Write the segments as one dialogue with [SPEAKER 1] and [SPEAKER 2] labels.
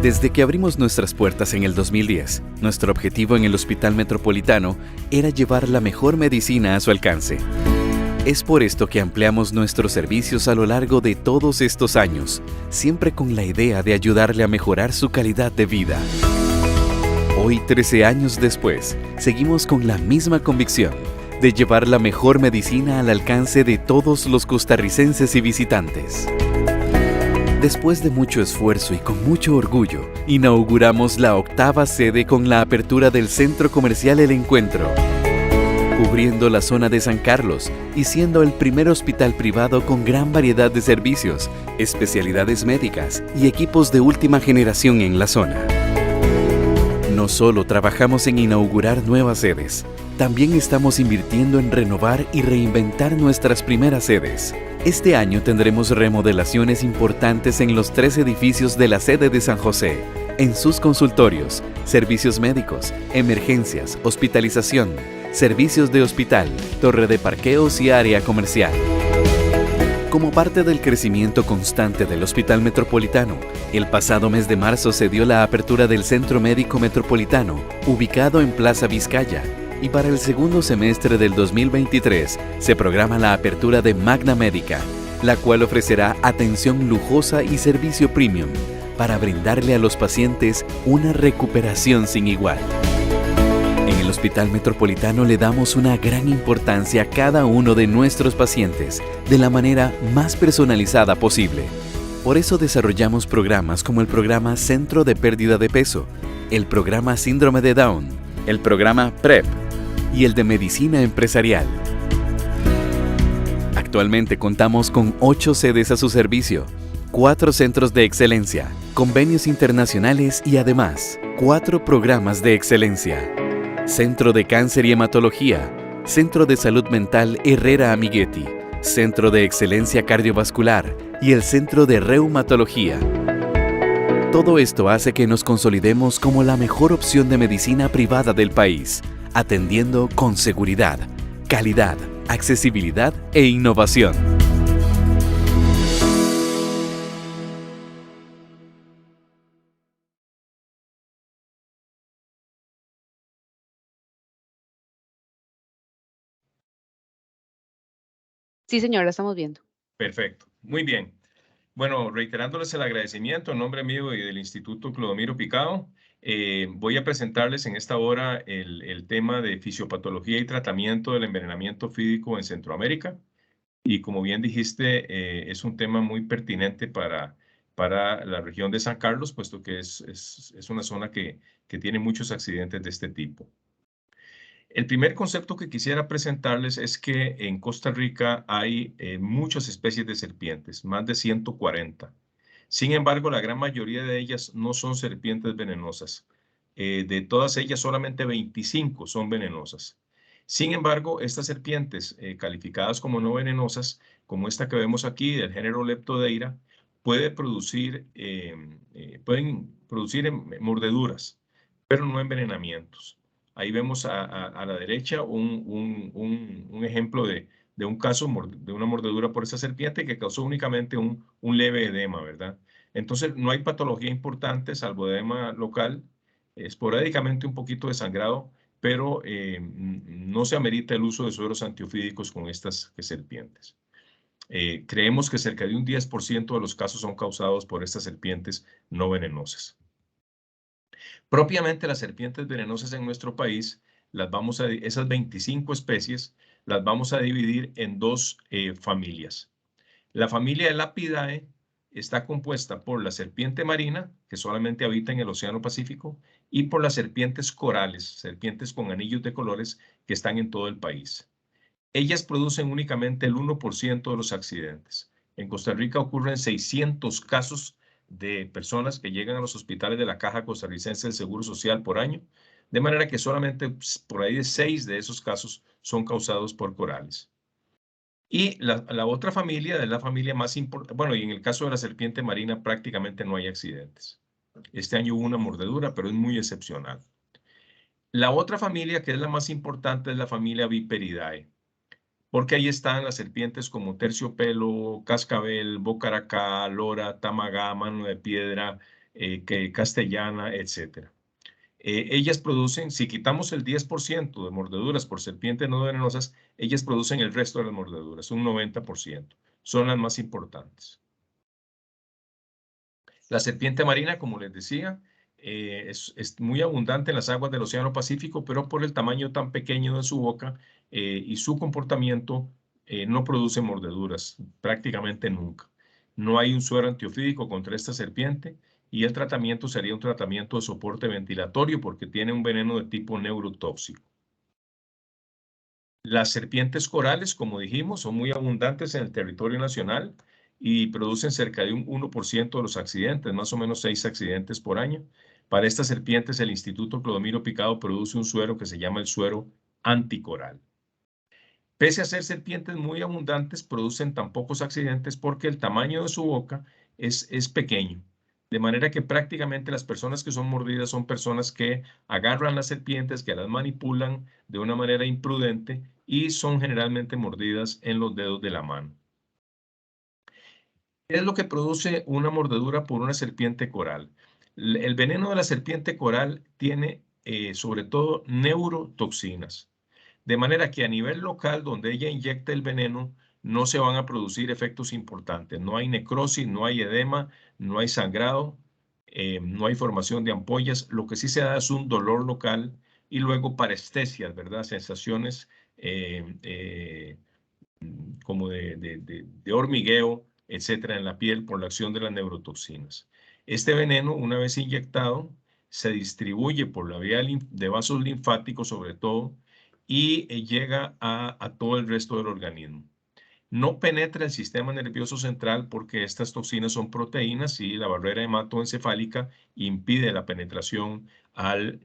[SPEAKER 1] Desde que abrimos nuestras puertas en el 2010, nuestro objetivo en el Hospital Metropolitano era llevar la mejor medicina a su alcance. Es por esto que ampliamos nuestros servicios a lo largo de todos estos años, siempre con la idea de ayudarle a mejorar su calidad de vida. Hoy, 13 años después, seguimos con la misma convicción de llevar la mejor medicina al alcance de todos los costarricenses y visitantes. Después de mucho esfuerzo y con mucho orgullo, inauguramos la 8ª sede con la apertura del Centro Comercial El Encuentro, cubriendo la zona de San Carlos y siendo el primer hospital privado con gran variedad de servicios, especialidades médicas y equipos de última generación en la zona. No solo trabajamos en inaugurar nuevas sedes, también estamos invirtiendo en renovar y reinventar nuestras primeras sedes. Este año tendremos remodelaciones importantes en los 3 edificios de la sede de San José, en sus consultorios, servicios médicos, emergencias, hospitalización, servicios de hospital, torre de parqueos y área comercial. Como parte del crecimiento constante del Hospital Metropolitano, el pasado mes de marzo se dio la apertura del Centro Médico Metropolitano, ubicado en Plaza Vizcaya, y para el segundo semestre del 2023 se programa la apertura de Magna Médica, la cual ofrecerá atención lujosa y servicio premium para brindarle a los pacientes una recuperación sin igual. En el Hospital Metropolitano le damos una gran importancia a cada uno de nuestros pacientes de la manera más personalizada posible. Por eso desarrollamos programas como el programa Centro de Pérdida de Peso, el programa Síndrome de Down, el programa PrEP y el de Medicina Empresarial. Actualmente contamos con 8 sedes a su servicio, 4 centros de excelencia, convenios internacionales y además 4 programas de excelencia. Centro de Cáncer y Hematología, Centro de Salud Mental Herrera Amiguetti, Centro de Excelencia Cardiovascular y el Centro de Reumatología. Todo esto hace que nos consolidemos como la mejor opción de medicina privada del país, atendiendo con seguridad, calidad, accesibilidad e innovación.
[SPEAKER 2] Sí, señora, estamos viendo.
[SPEAKER 3] Perfecto, muy bien. Bueno, reiterándoles el agradecimiento en nombre mío y del Instituto Clodomiro Picado, voy a presentarles en esta hora el tema de fisiopatología y tratamiento del envenenamiento fídico en Centroamérica. Y como bien dijiste, es un tema muy pertinente para la región de San Carlos, puesto que es una zona que tiene muchos accidentes de este tipo. El primer concepto que quisiera presentarles es que en Costa Rica hay muchas especies de serpientes, más de 140. Sin embargo, la gran mayoría de ellas no son serpientes venenosas. De todas ellas, solamente 25 son venenosas. Sin embargo, estas serpientes calificadas como no venenosas, como esta que vemos aquí del género Leptodeira, pueden producir mordeduras, pero no envenenamientos. Ahí vemos a la derecha un ejemplo de un caso de una mordedura por esa serpiente que causó únicamente un leve edema, ¿verdad? Entonces, no hay patología importante, salvo edema local, esporádicamente un poquito de sangrado, pero no se amerita el uso de sueros antiofídicos con estas serpientes. Creemos que cerca de un 10% de los casos son causados por estas serpientes no venenosas. Propiamente las serpientes venenosas en nuestro país, esas 25 especies, las vamos a dividir en 2 familias. La familia de Lapidae está compuesta por la serpiente marina, que solamente habita en el Océano Pacífico, y por las serpientes corales, serpientes con anillos de colores que están en todo el país. Ellas producen únicamente el 1% de los accidentes. En Costa Rica ocurren 600 casos de personas que llegan a los hospitales de la Caja Costarricense del Seguro Social por año, de manera que solamente por ahí de 6 de esos casos son causados por corales. Y la otra familia es la familia más importante, bueno, y en el caso de la serpiente marina prácticamente no hay accidentes. Este año hubo una mordedura, pero es muy excepcional. La otra familia, que es la más importante, es la familia Viperidae, porque ahí están las serpientes como terciopelo, cascabel, bocaracá, lora, tamagá, mano de piedra, castellana, etc. Ellas producen, si quitamos el 10% de mordeduras por serpientes no venenosas, ellas producen el resto de las mordeduras, un 90%. Son las más importantes. La serpiente marina, como les decía, es muy abundante en las aguas del Océano Pacífico, pero por el tamaño tan pequeño de su boca y su comportamiento, no produce mordeduras, prácticamente nunca. No hay un suero antiofídico contra esta serpiente y el tratamiento sería un tratamiento de soporte ventilatorio porque tiene un veneno de tipo neurotóxico. Las serpientes corales, como dijimos, son muy abundantes en el territorio nacional y producen cerca de un 1% de los accidentes, más o menos 6 accidentes por año. Para estas serpientes, el Instituto Clodomiro Picado produce un suero que se llama el suero anticoral. Pese a ser serpientes muy abundantes, producen tan pocos accidentes porque el tamaño de su boca es pequeño. De manera que prácticamente las personas que son mordidas son personas que agarran las serpientes, que las manipulan de una manera imprudente y son generalmente mordidas en los dedos de la mano. ¿Qué es lo que produce una mordedura por una serpiente coral? El veneno de la serpiente coral tiene sobre todo neurotoxinas. De manera que a nivel local, donde ella inyecta el veneno, no se van a producir efectos importantes. No hay necrosis, no hay edema, no hay sangrado, no hay formación de ampollas. Lo que sí se da es un dolor local y luego parestesias, ¿verdad? Sensaciones como de hormigueo, etcétera, en la piel por la acción de las neurotoxinas. Este veneno, una vez inyectado, se distribuye por la vía de vasos linfáticos sobre todo y llega a todo el resto del organismo. No penetra el sistema nervioso central porque estas toxinas son proteínas y la barrera hematoencefálica impide la penetración al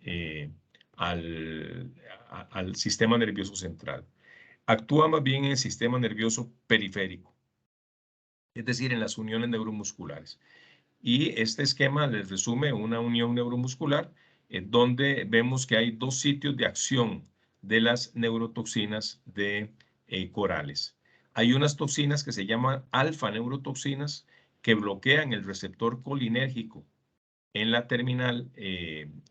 [SPEAKER 3] sistema nervioso central. Actúa más bien en el sistema nervioso periférico, es decir, en las uniones neuromusculares. Y este esquema les resume una unión neuromuscular donde vemos que hay dos sitios de acción de las neurotoxinas de corales. Hay unas toxinas que se llaman alfa-neurotoxinas que bloquean el receptor colinérgico en la terminal, en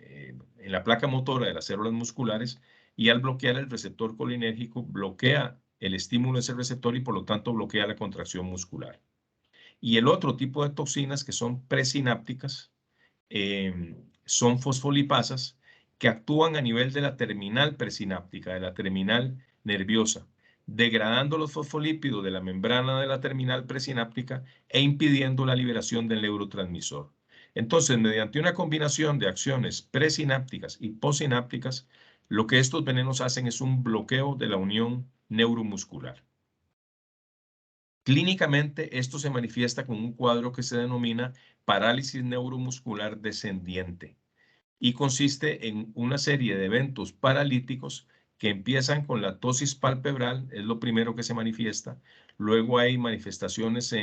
[SPEAKER 3] la placa motora de las células musculares, y al bloquear el receptor colinérgico bloquea el estímulo de ese receptor y por lo tanto bloquea la contracción muscular. Y el otro tipo de toxinas que son presinápticas son fosfolipasas que actúan a nivel de la terminal presináptica, de la terminal nerviosa, degradando los fosfolípidos de la membrana de la terminal presináptica e impidiendo la liberación del neurotransmisor. Entonces, mediante una combinación de acciones presinápticas y postsinápticas, lo que estos venenos hacen es un bloqueo de la unión neuromuscular. Clínicamente, esto se manifiesta con un cuadro que se denomina parálisis neuromuscular descendiente y consiste en una serie de eventos paralíticos que empiezan con la ptosis palpebral, es lo primero que se manifiesta. Luego hay manifestaciones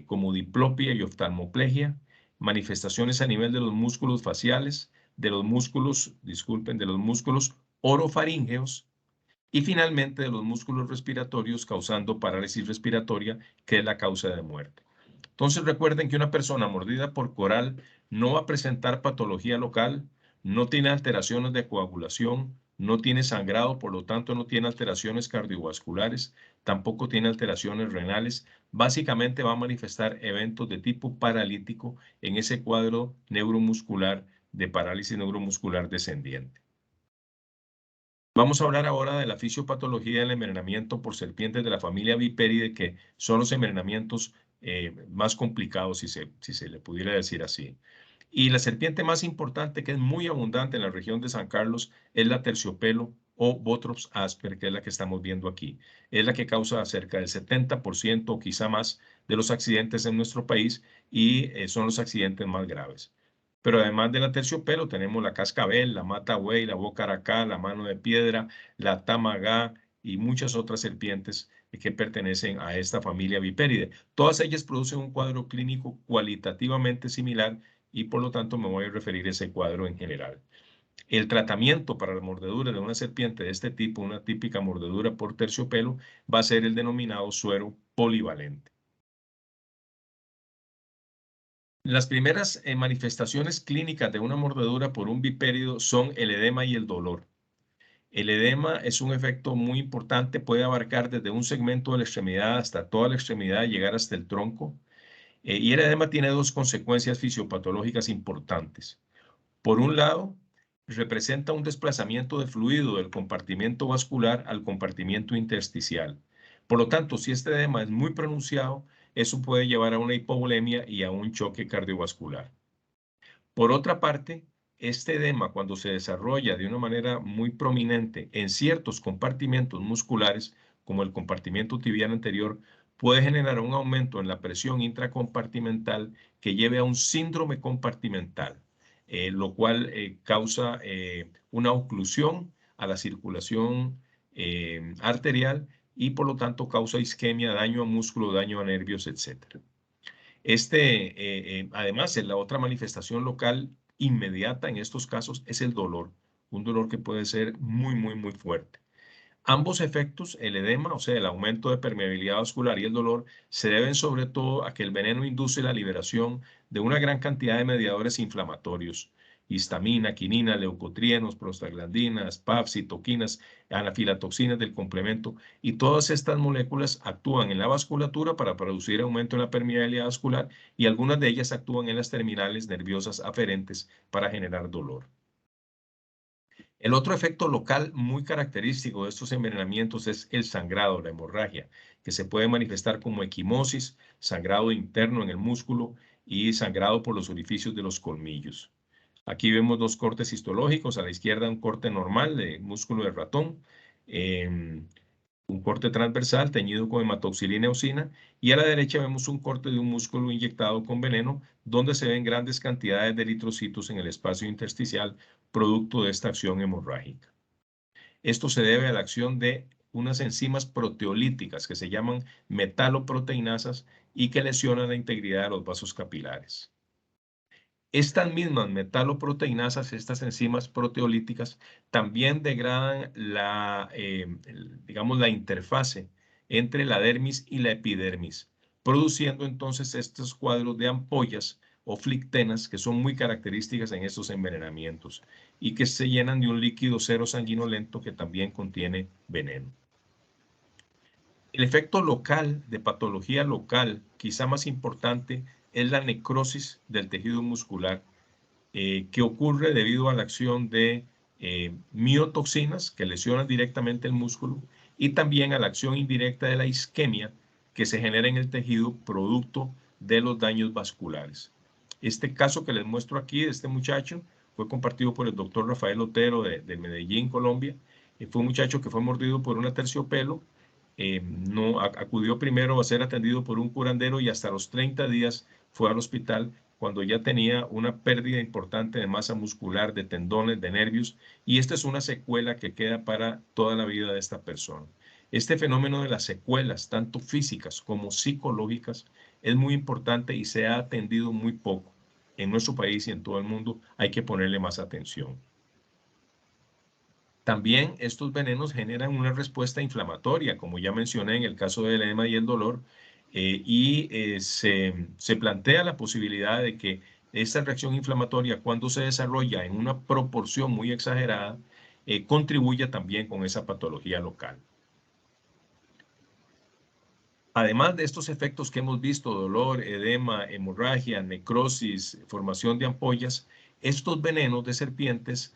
[SPEAKER 3] como diplopia y oftalmoplegia, manifestaciones a nivel de los músculos faciales, de los músculos orofaríngeos, y finalmente de los músculos respiratorios causando parálisis respiratoria, que es la causa de muerte. Entonces recuerden que una persona mordida por coral no va a presentar patología local, no tiene alteraciones de coagulación, no tiene sangrado, por lo tanto no tiene alteraciones cardiovasculares, tampoco tiene alteraciones renales. Básicamente va a manifestar eventos de tipo paralítico en ese cuadro neuromuscular de parálisis neuromuscular descendiente. Vamos a hablar ahora de la fisiopatología del envenenamiento por serpientes de la familia Viperidae, que son los envenenamientos más complicados, si se le pudiera decir así. Y la serpiente más importante, que es muy abundante en la región de San Carlos, es la terciopelo o Botrops asper, que es la que estamos viendo aquí. Es la que causa cerca del 70% o quizá más de los accidentes en nuestro país y son los accidentes más graves. Pero además de la terciopelo tenemos la cascabel, la matabuey, la bocaracá, la mano de piedra, la tamagá y muchas otras serpientes que pertenecen a esta familia Viperidae. Todas ellas producen un cuadro clínico cualitativamente similar y por lo tanto me voy a referir a ese cuadro en general. El tratamiento para la mordedura de una serpiente de este tipo, una típica mordedura por terciopelo, va a ser el denominado suero polivalente. Las primeras manifestaciones clínicas de una mordedura por un bipérido son el edema y el dolor. El edema es un efecto muy importante, puede abarcar desde un segmento de la extremidad hasta toda la extremidad y llegar hasta el tronco. Y el edema tiene dos consecuencias fisiopatológicas importantes. Por un lado, representa un desplazamiento de fluido del compartimento vascular al compartimento intersticial. Por lo tanto, si este edema es muy pronunciado, eso puede llevar a una hipovolemia y a un choque cardiovascular. Por otra parte, este edema, cuando se desarrolla de una manera muy prominente en ciertos compartimentos musculares, como el compartimento tibial anterior, puede generar un aumento en la presión intracompartimental que lleve a un síndrome compartimental, lo cual causa una oclusión a la circulación arterial y por lo tanto causa isquemia, daño a músculo, daño a nervios, etc. Además, la otra manifestación local inmediata en estos casos es el dolor, un dolor que puede ser muy fuerte. Ambos efectos, el edema, o sea, el aumento de permeabilidad vascular y el dolor, se deben sobre todo a que el veneno induce la liberación de una gran cantidad de mediadores inflamatorios, histamina, quinina, leucotrienos, prostaglandinas, PAF, citoquinas, anafilatoxinas del complemento, y todas estas moléculas actúan en la vasculatura para producir aumento en la permeabilidad vascular y algunas de ellas actúan en las terminales nerviosas aferentes para generar dolor. El otro efecto local muy característico de estos envenenamientos es el sangrado, la hemorragia, que se puede manifestar como equimosis, sangrado interno en el músculo y sangrado por los orificios de los colmillos. Aquí vemos dos cortes histológicos, a la izquierda un corte normal de músculo de ratón, un corte transversal teñido con hematoxilina eosina, y a la derecha vemos un corte de un músculo inyectado con veneno donde se ven grandes cantidades de eritrocitos en el espacio intersticial producto de esta acción hemorrágica. Esto se debe a la acción de unas enzimas proteolíticas que se llaman metaloproteinasas y que lesionan la integridad de los vasos capilares. Estas mismas metaloproteinasas, estas enzimas proteolíticas, también degradan digamos, la interfase entre la dermis y la epidermis, produciendo entonces estos cuadros de ampollas o flictenas que son muy características en estos envenenamientos y que se llenan de un líquido cero sanguinolento que también contiene veneno. El efecto local, de patología local, quizá más importante, es la necrosis del tejido muscular que ocurre debido a la acción de miotoxinas que lesionan directamente el músculo y también a la acción indirecta de la isquemia que se genera en el tejido producto de los daños vasculares. Este caso que les muestro aquí de este muchacho fue compartido por el doctor Rafael Otero de Medellín, Colombia. Fue un muchacho que fue mordido por una terciopelo. No acudió primero a ser atendido por un curandero y hasta los 30 días fue al hospital cuando ya tenía una pérdida importante de masa muscular, de tendones, de nervios, y esta es una secuela que queda para toda la vida de esta persona. Este fenómeno de las secuelas, tanto físicas como psicológicas, es muy importante y se ha atendido muy poco. En nuestro país y en todo el mundo hay que ponerle más atención. También estos venenos generan una respuesta inflamatoria, como ya mencioné en el caso del edema y el dolor, se plantea la posibilidad de que esta reacción inflamatoria, cuando se desarrolla en una proporción muy exagerada, contribuya también con esa patología local. Además de estos efectos que hemos visto, dolor, edema, hemorragia, necrosis, formación de ampollas, estos venenos de serpientes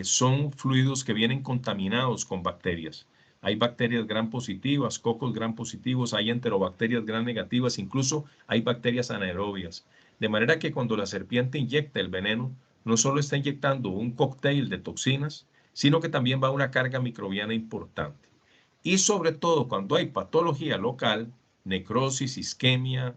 [SPEAKER 3] son fluidos que vienen contaminados con bacterias. Hay bacterias gram positivas, cocos gram positivos, hay enterobacterias gram negativas, incluso hay bacterias anaerobias. De manera que cuando la serpiente inyecta el veneno, no solo está inyectando un cóctel de toxinas, sino que también va una carga microbiana importante. Y sobre todo cuando hay patología local, necrosis, isquemia,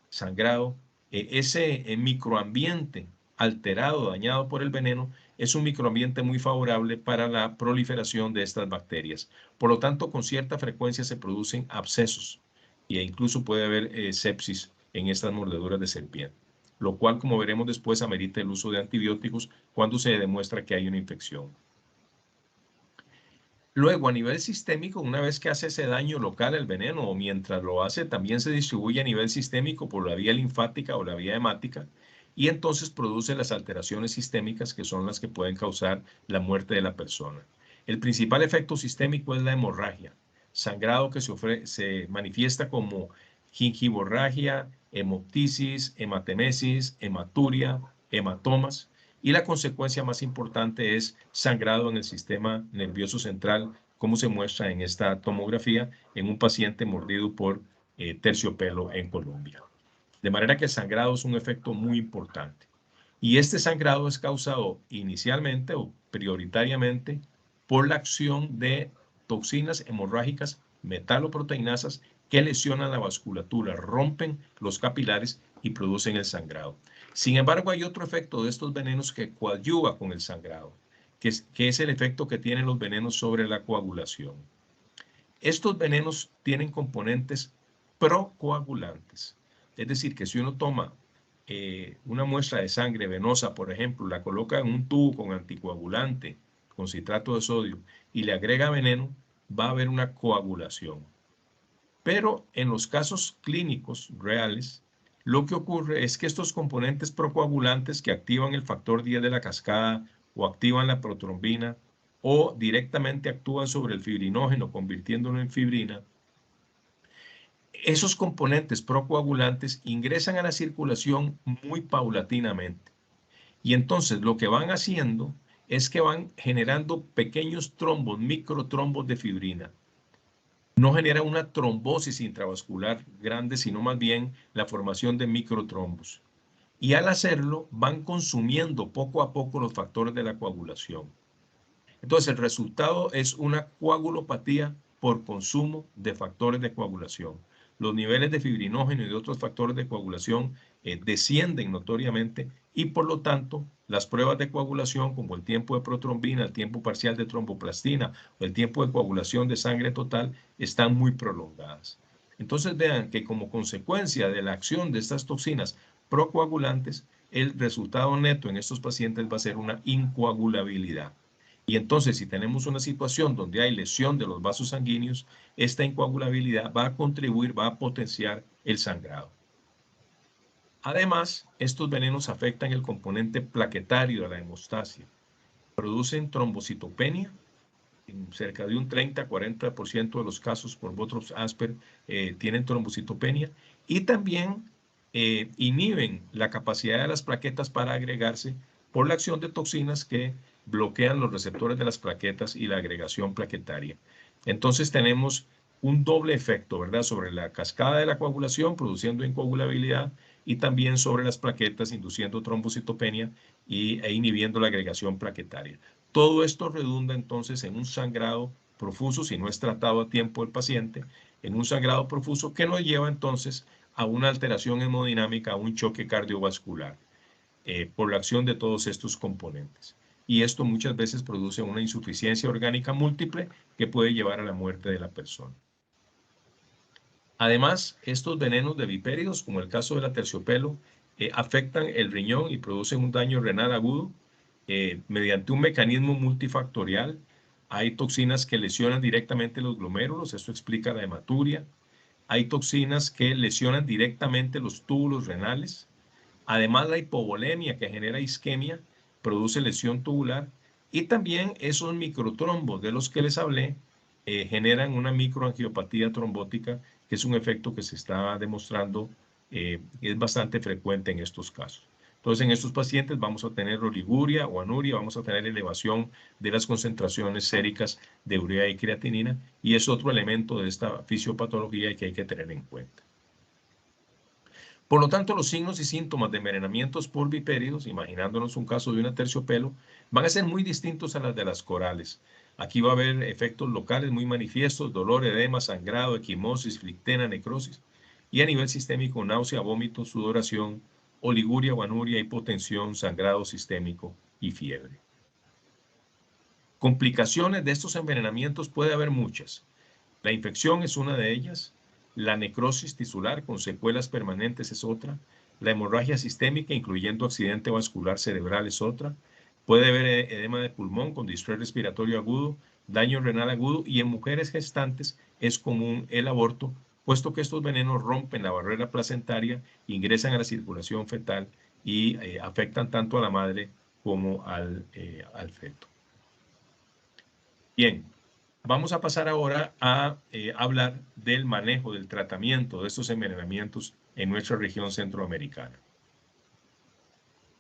[SPEAKER 3] sangrado, ese microambiente alterado, dañado por el veneno, es un microambiente muy favorable para la proliferación de estas bacterias. Por lo tanto, con cierta frecuencia se producen abscesos e incluso puede haber sepsis en estas mordeduras de serpiente, lo cual, como veremos después, amerita el uso de antibióticos cuando se demuestra que hay una infección. Luego, a nivel sistémico, una vez que hace ese daño local el veneno o mientras lo hace, también se distribuye a nivel sistémico por la vía linfática o la vía hemática y entonces produce las alteraciones sistémicas que son las que pueden causar la muerte de la persona. El principal efecto sistémico es la hemorragia, sangrado que se manifiesta como gingivorragia, hemoptisis, hematemesis, hematuria, hematomas, y la consecuencia más importante es sangrado en el sistema nervioso central, como se muestra en esta tomografía en un paciente mordido por terciopelo en Colombia. De manera que el sangrado es un efecto muy importante. Y este sangrado es causado inicialmente o prioritariamente por la acción de toxinas hemorrágicas metaloproteinasas que lesionan la vasculatura, rompen los capilares y producen el sangrado. Sin embargo, hay otro efecto de estos venenos que coadyuva con el sangrado, que es el efecto que tienen los venenos sobre la coagulación. Estos venenos tienen componentes procoagulantes. Es decir, que si uno toma una muestra de sangre venosa, por ejemplo, la coloca en un tubo con anticoagulante, con citrato de sodio, y le agrega veneno, va a haber una coagulación. Pero en los casos clínicos reales, lo que ocurre es que estos componentes procoagulantes que activan el factor 10 de la cascada o activan la protrombina o directamente actúan sobre el fibrinógeno convirtiéndolo en fibrina, esos componentes procoagulantes ingresan a la circulación muy paulatinamente. Y entonces lo que van haciendo es que van generando pequeños trombos, microtrombos de fibrina. No genera una trombosis intravascular grande, sino más bien la formación de microtrombos. Y al hacerlo, van consumiendo poco a poco los factores de la coagulación. Entonces, el resultado es una coagulopatía por consumo de factores de coagulación. Los niveles de fibrinógeno y de otros factores de coagulación descienden notoriamente y por lo tanto las pruebas de coagulación como el tiempo de protrombina, el tiempo parcial de tromboplastina o el tiempo de coagulación de sangre total están muy prolongadas. Entonces vean que como consecuencia de la acción de estas toxinas procoagulantes, el resultado neto en estos pacientes va a ser una incoagulabilidad. Y entonces, si tenemos una situación donde hay lesión de los vasos sanguíneos, esta incoagulabilidad va a contribuir, va a potenciar el sangrado. Además, estos venenos afectan el componente plaquetario de la hemostasia. Producen trombocitopenia. En cerca de un 30-40% de los casos por Bottrops-Asper tienen trombocitopenia. Y también inhiben la capacidad de las plaquetas para agregarse por la acción de toxinas que bloquean los receptores de las plaquetas y la agregación plaquetaria. Entonces tenemos un doble efecto, ¿verdad? Sobre la cascada de la coagulación, produciendo incoagulabilidad, y también sobre las plaquetas, induciendo trombocitopenia e inhibiendo la agregación plaquetaria. Todo esto redunda entonces en un sangrado profuso, si no es tratado a tiempo el paciente, en un sangrado profuso que nos lleva entonces a una alteración hemodinámica, a un choque cardiovascular, por la acción de todos estos componentes. Y esto muchas veces produce una insuficiencia orgánica múltiple que puede llevar a la muerte de la persona. Además, estos venenos de vipéridos, como el caso de la terciopelo, afectan el riñón y producen un daño renal agudo mediante un mecanismo multifactorial. Hay toxinas que lesionan directamente los glomérulos, esto explica la hematuria. Hay toxinas que lesionan directamente los túbulos renales. Además, la hipovolemia que genera isquemia produce lesión tubular. Y también esos microtrombos de los que les hablé generan una microangiopatía trombótica, que es un efecto que se está demostrando es bastante frecuente en estos casos. Entonces, en estos pacientes vamos a tener oliguria o anuria, vamos a tener elevación de las concentraciones séricas de urea y creatinina, y es otro elemento de esta fisiopatología que hay que tener en cuenta. Por lo tanto, los signos y síntomas de envenenamientos por vipéridos, imaginándonos un caso de una terciopelo, van a ser muy distintos a las de las corales. Aquí va a haber efectos locales muy manifiestos: dolor, edema, sangrado, equimosis, flictena, necrosis, y a nivel sistémico, náusea, vómito, sudoración, oliguria o anuria, hipotensión, sangrado sistémico y fiebre. Complicaciones de estos envenenamientos puede haber muchas. La infección es una de ellas. La necrosis tisular con secuelas permanentes es otra. La hemorragia sistémica, incluyendo accidente vascular cerebral, es otra. Puede haber edema de pulmón con distrés respiratorio agudo, daño renal agudo, y en mujeres gestantes es común el aborto, puesto que estos venenos rompen la barrera placentaria, ingresan a la circulación fetal y afectan tanto a la madre como al feto. Bien, vamos a pasar ahora a hablar del manejo, del tratamiento de estos envenenamientos en nuestra región centroamericana.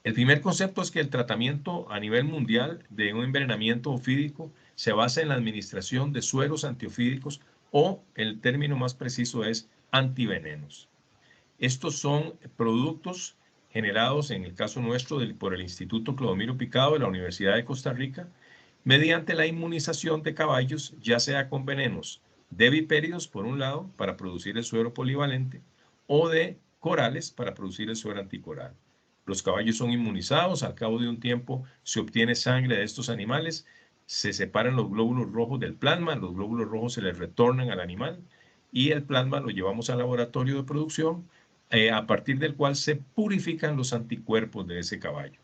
[SPEAKER 3] El primer concepto es que el tratamiento a nivel mundial de un envenenamiento ofídico se basa en la administración de sueros antiofídicos o, el término más preciso es antivenenos. Estos son productos generados, en el caso nuestro, por el Instituto Clodomiro Picado de la Universidad de Costa Rica, mediante la inmunización de caballos, ya sea con venenos de vipéridos, por un lado, para producir el suero polivalente, o de corales para producir el suero anticoral. Los caballos son inmunizados, al cabo de un tiempo se obtiene sangre de estos animales, se separan los glóbulos rojos del plasma, los glóbulos rojos se les retornan al animal y el plasma lo llevamos al laboratorio de producción, a partir del cual se purifican los anticuerpos de ese caballo.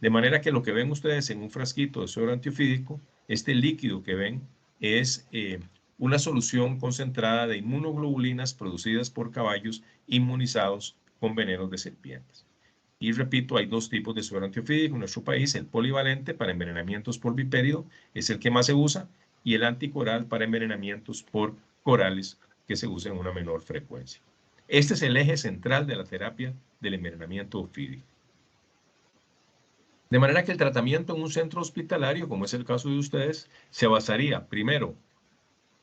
[SPEAKER 3] De manera que lo que ven ustedes en un frasquito de suero antiofídico, este líquido que ven es una solución concentrada de inmunoglobulinas producidas por caballos inmunizados con venenos de serpientes. Y repito, hay dos tipos de suero antiofídico en nuestro país. El polivalente para envenenamientos por vipérido es el que más se usa y el anticoral para envenenamientos por corales que se usa en una menor frecuencia. Este es el eje central de la terapia del envenenamiento ofídico. De manera que el tratamiento en un centro hospitalario, como es el caso de ustedes, se basaría primero,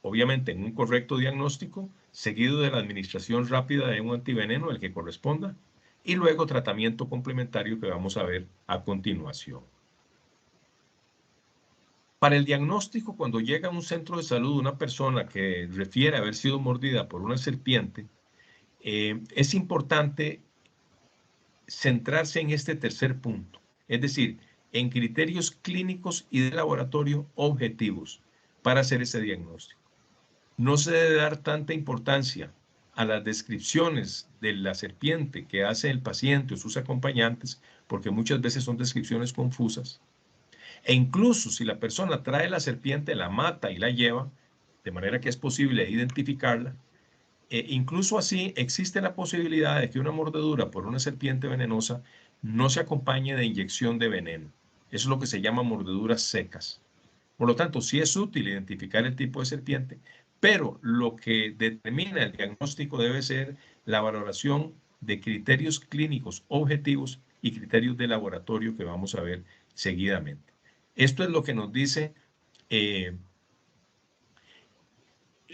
[SPEAKER 3] obviamente, en un correcto diagnóstico, seguido de la administración rápida de un antiveneno, el que corresponda, y luego tratamiento complementario que vamos a ver a continuación. Para el diagnóstico, cuando llega a un centro de salud una persona que refiere haber sido mordida por una serpiente, es importante centrarse en este tercer punto, es decir, en criterios clínicos y de laboratorio objetivos para hacer ese diagnóstico. No se debe dar tanta importancia a las descripciones de la serpiente que hace el paciente o sus acompañantes, porque muchas veces son descripciones confusas. E incluso si la persona trae la serpiente, la mata y la lleva, de manera que es posible identificarla, incluso así existe la posibilidad de que una mordedura por una serpiente venenosa no se acompañe de inyección de veneno. Eso es lo que se llama mordeduras secas. Por lo tanto, sí es útil identificar el tipo de serpiente, pero lo que determina el diagnóstico debe ser la valoración de criterios clínicos objetivos y criterios de laboratorio que vamos a ver seguidamente. Esto es lo que nos dice,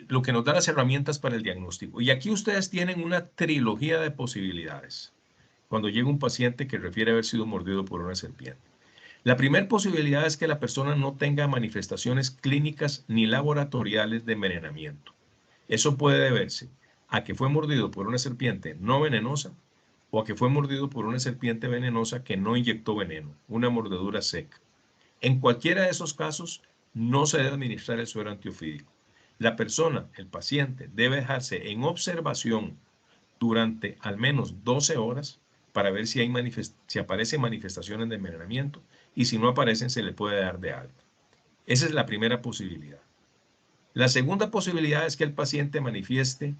[SPEAKER 3] lo que nos da las herramientas para el diagnóstico. Y aquí ustedes tienen una trilogía de posibilidades cuando llega un paciente que refiere haber sido mordido por una serpiente. La primera posibilidad es que la persona no tenga manifestaciones clínicas ni laboratoriales de envenenamiento. Eso puede deberse a que fue mordido por una serpiente no venenosa o a que fue mordido por una serpiente venenosa que no inyectó veneno, una mordedura seca. En cualquiera de esos casos, no se debe administrar el suero antiofídico. La persona, el paciente, debe dejarse en observación durante al menos 12 horas para ver si aparecen manifestaciones de envenenamiento y si no aparecen se le puede dar de alta. Esa es la primera posibilidad. La segunda posibilidad es que el paciente manifieste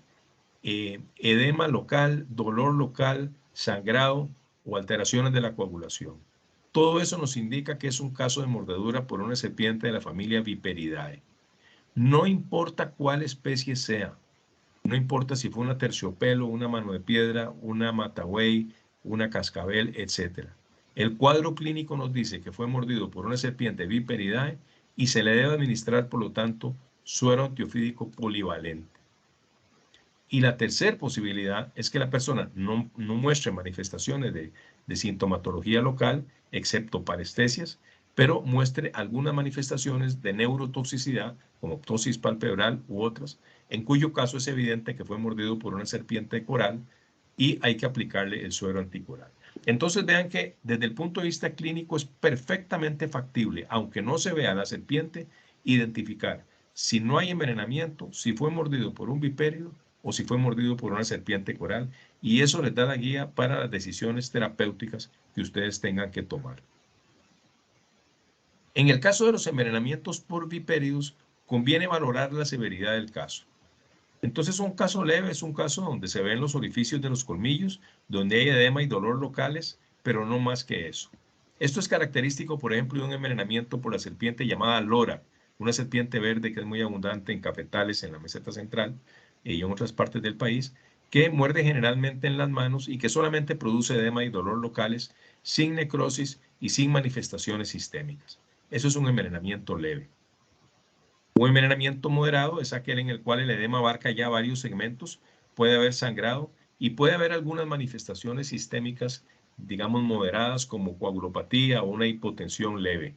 [SPEAKER 3] edema local, dolor local, sangrado o alteraciones de la coagulación. Todo eso nos indica que es un caso de mordedura por una serpiente de la familia Viperidae. No importa cuál especie sea, no importa si fue una terciopelo, una mano de piedra, una matagüey, una cascabel, etc. El cuadro clínico nos dice que fue mordido por una serpiente Viperidae y se le debe administrar, por lo tanto, suero antiofídico polivalente. Y la tercera posibilidad es que la persona no muestre manifestaciones de sintomatología local, excepto parestesias, pero muestre algunas manifestaciones de neurotoxicidad, como ptosis palpebral u otras, en cuyo caso es evidente que fue mordido por una serpiente coral y hay que aplicarle el suero anticoral. Entonces vean que desde el punto de vista clínico es perfectamente factible, aunque no se vea la serpiente, identificar si no hay envenenamiento, si fue mordido por un vipérido o si fue mordido por una serpiente coral, y eso les da la guía para las decisiones terapéuticas que ustedes tengan que tomar. En el caso de los envenenamientos por vipéridos, conviene valorar la severidad del caso. Entonces, un caso leve es un caso donde se ven los orificios de los colmillos, donde hay edema y dolor locales, pero no más que eso. Esto es característico, por ejemplo, de un envenenamiento por la serpiente llamada lora, una serpiente verde que es muy abundante en cafetales en la meseta central y en otras partes del país, que muerde generalmente en las manos y que solamente produce edema y dolor locales, sin necrosis y sin manifestaciones sistémicas. Eso es un envenenamiento leve. Un envenenamiento moderado es aquel en el cual el edema abarca ya varios segmentos, puede haber sangrado y puede haber algunas manifestaciones sistémicas, digamos moderadas, como coagulopatía o una hipotensión leve.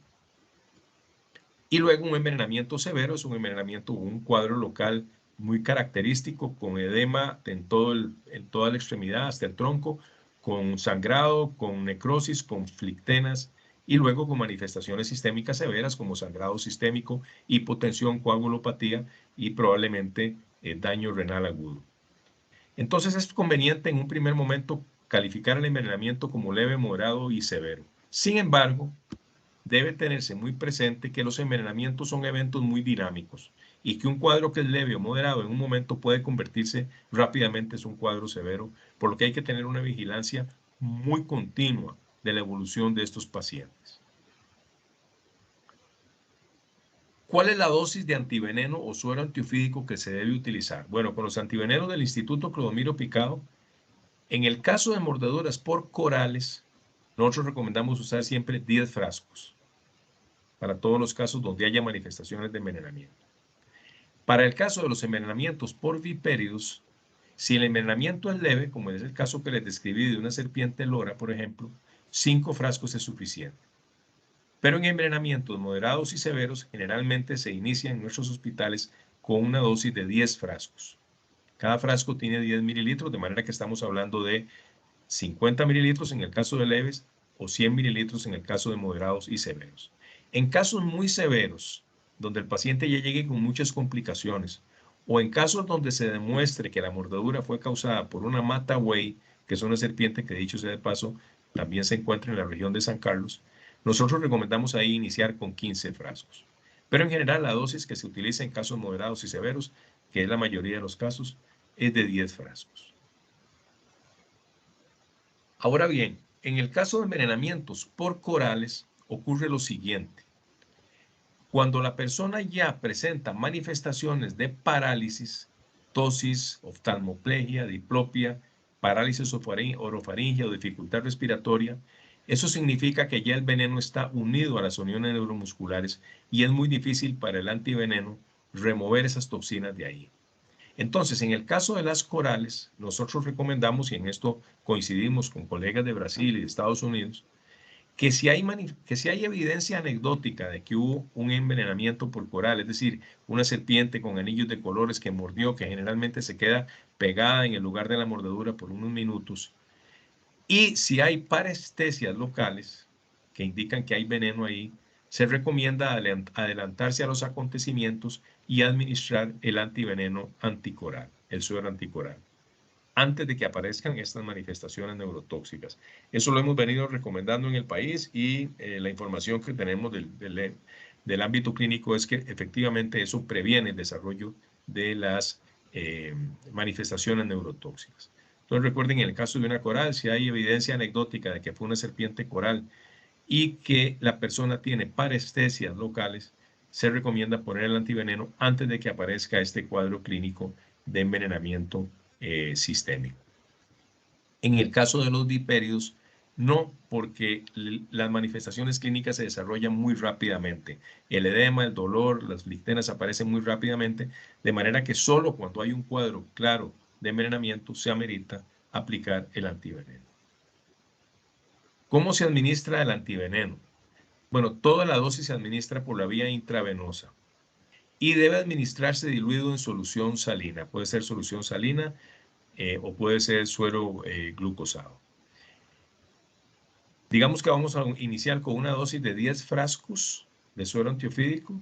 [SPEAKER 3] Y luego un envenenamiento severo es un envenenamiento o un cuadro local muy característico, con edema en toda la extremidad hasta el tronco, con sangrado, con necrosis, con flictenas y luego con manifestaciones sistémicas severas como sangrado sistémico, hipotensión, coagulopatía y probablemente daño renal agudo. Entonces es conveniente en un primer momento calificar el envenenamiento como leve, moderado y severo. Sin embargo, debe tenerse muy presente que los envenenamientos son eventos muy dinámicos y que un cuadro que es leve o moderado en un momento puede convertirse rápidamente en un cuadro severo, por lo que hay que tener una vigilancia muy continua de la evolución de estos pacientes. ¿Cuál es la dosis de antiveneno o suero antiofídico que se debe utilizar? Bueno, con los antivenenos del Instituto Clodomiro Picado, en el caso de mordeduras por corales, nosotros recomendamos usar siempre 10 frascos para todos los casos donde haya manifestaciones de envenenamiento. Para el caso de los envenenamientos por vipéridos, si el envenenamiento es leve, como es el caso que les describí de una serpiente lora, por ejemplo, 5 frascos es suficiente. Pero en envenenamientos moderados y severos, generalmente se inicia en nuestros hospitales con una dosis de 10 frascos. Cada frasco tiene 10 mililitros, de manera que estamos hablando de 50 mililitros en el caso de leves o 100 mililitros en el caso de moderados y severos. En casos muy severos, donde el paciente ya llegue con muchas complicaciones, o en casos donde se demuestre que la mordedura fue causada por una mata buey, que es una serpiente que, dicho sea de paso, también se encuentra en la región de San Carlos, nosotros recomendamos ahí iniciar con 15 frascos. Pero en general la dosis que se utiliza en casos moderados y severos, que es la mayoría de los casos, es de 10 frascos. Ahora bien, en el caso de envenenamientos por corales ocurre lo siguiente. Cuando la persona ya presenta manifestaciones de parálisis, tosis, oftalmoplegia, diplopia, parálisis orofaringea o dificultad respiratoria, eso significa que ya el veneno está unido a las uniones neuromusculares y es muy difícil para el antiveneno remover esas toxinas de ahí. Entonces, en el caso de las corales, nosotros recomendamos, y en esto coincidimos con colegas de Brasil y de Estados Unidos, que si hay evidencia anecdótica de que hubo un envenenamiento por coral, es decir, una serpiente con anillos de colores que mordió, que generalmente se queda pegada en el lugar de la mordedura por unos minutos, y si hay parestesias locales que indican que hay veneno ahí, se recomienda adelantarse a los acontecimientos y administrar el antiveneno anticoral, el suero anticoral, antes de que aparezcan estas manifestaciones neurotóxicas. Eso lo hemos venido recomendando en el país y la información que tenemos del ámbito clínico es que efectivamente eso previene el desarrollo de las manifestaciones neurotóxicas. Entonces recuerden, en el caso de una coral, si hay evidencia anecdótica de que fue una serpiente coral y que la persona tiene parestesias locales, se recomienda poner el antiveneno antes de que aparezca este cuadro clínico de envenenamiento sistémico. En el caso de los vipéridos, no, porque las manifestaciones clínicas se desarrollan muy rápidamente. El edema, el dolor, las flictenas aparecen muy rápidamente, de manera que solo cuando hay un cuadro claro de envenenamiento se amerita aplicar el antiveneno. ¿Cómo se administra el antiveneno? Bueno, toda la dosis se administra por la vía intravenosa y debe administrarse diluido en solución salina. Puede ser solución salina o puede ser suero glucosado. Digamos que vamos a iniciar con una dosis de 10 frascos de suero antiofídico.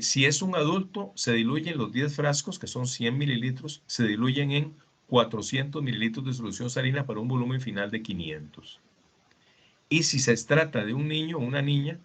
[SPEAKER 3] Si es un adulto, se diluyen los 10 frascos, que son 100 mililitros, se diluyen en 400 mililitros de solución salina para un volumen final de 500. Y si se trata de un niño o una niña,